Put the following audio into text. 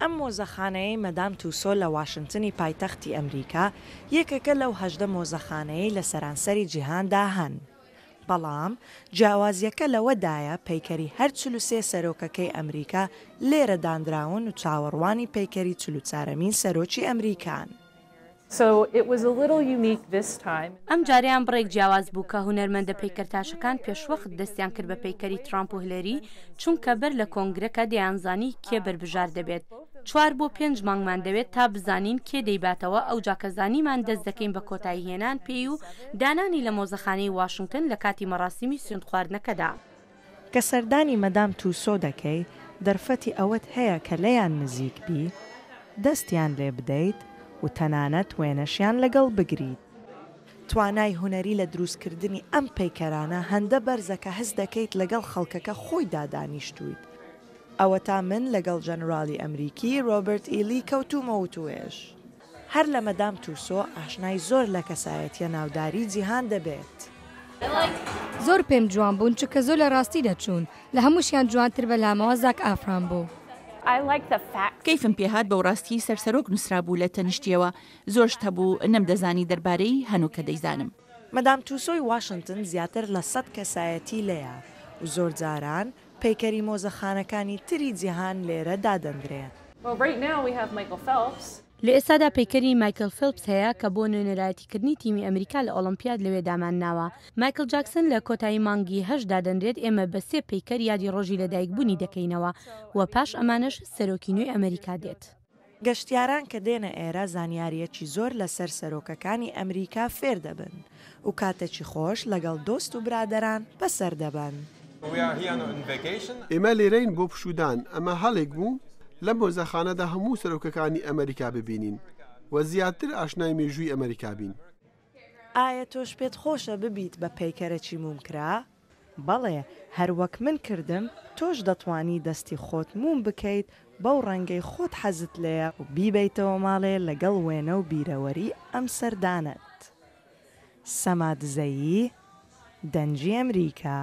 ئەم مۆزەخانەیە مەدام تووسۆ لە واشنگتنی پایتەختی ئەمریکا یەکێکە لەو 18 مۆزەخانەیە لە سەرانسەری جیهاندا هەن. بەڵام جیاوازیەکە لەوەدایە پەیکەری هەر 43 سەرۆکەکەی ئەمریکا لێرە دانراون و چاوەڕوانی پەیکەری 44مین سەرۆکی ئەمریکان. ئەم جاریان بڕێک جیاواز بوو کە هونەرمەندە پەیکەرتاشەکان پێشوەخت دەستیان کرد بە پەیکەری ترامپ و هلەری چونکە بەر لە کۆنگرەکە دەیانزانی کێ بەربژار دەبێت. 4 بۆ 5 مانگمان دەوێت تا بزانین کێ دەیباتەوە ئەو جاکەزانیمان دەست دەکەین بە کۆتایی هێنان پێی و دانانی لە مۆزەخانەی واشنگتن لە کاتی مەراسیمی سوێند خواردنەکەدا. کە سەردانی مەدام تووسۆ دەکەی دەرفەتی ئەوەت هەیە کە لەیان نزیک بی دەستیان لێ بدەیت و تەنانەت وێنەشیان لەگەڵ بگریت. توانای هونەری لە دروستکردنی ئەم پەیکەرانە هەندە بەرزەکە هەست دەکەیت لەگەڵ خەڵکەکە خۆی دادانیشتویت. ئەوە تا من لەگەڵ جەنراڵی ئەمریکی ڕۆبرت ئیلی کەوتومەوە توێش. هەر لە مەدام تووسۆ ئاشنای زۆر لە کەسایەتیە ناوداری جیهان دەبێت. زۆر پێم جوان بوون چکە زۆر لە ڕاستی دەچوون لە هەمووشیان جوانتر بە لامەوە زاک ئافران بوو. کەیفم پێهات بە ڕاستی سەرسەرۆک نووسرابوو لە تەنیشتیەوە زۆر شتە بوو نەمدەزانی دەربارەی هەنووکە دەیزانم. مەدام تووسۆی واشنگتن زیاتر لە 100 کەسایەتی لەیە و زۆر جاران پەیکەری مۆزەخانەکانی تری جیهان لێرە دادەنرێت. لە ئێستادا پەیکەری مایکل فیلپس هەیە کە بۆ نوێنەرایەتیکردنی تیمی ئەمریکا لە ئۆلمپیاد لەوێ دامانناوە. مایکل جاکسن لە کۆتایی مانگی 8 دادەنرێت ئێمە بە 3 پەیکەر یادی ڕۆژی لەدایکبوونی دەکەینەوە و پاش ئەمانش سەرۆکی نوێی ئەمریکا دێت. گەشتیاران کە دێنە ئێرە زانیاریەکی زۆر لەسەر سەرۆکەکانی ئەمریکا فێر دەبن و کاتێکی خۆش لەگەڵ دۆست و برادەران بەسەر دەبن. ئێمە لێرەین بۆ پشودان ئەمە هەڵێک بوو لە مۆزەخانەدا هەموو سەرۆکەکانی ئەمریکا ببینین و زیاتر ئاشنای مێژووی ئەمریکا بین. ئایا تۆش پێت خۆشە ببیت بە پەیکەرێکی مومکرا؟ بەڵێ هەروەک من کردم تۆش دەتوانی دەستی خۆت موم بکەیت بەو ڕەنگەی خۆت حەزت لێە و بیبیتەوە ماڵێ لەگەڵ وێنە و بیرەوەری ئەم سەردانت. سەمادزەیی دەنجی ئەمریکا.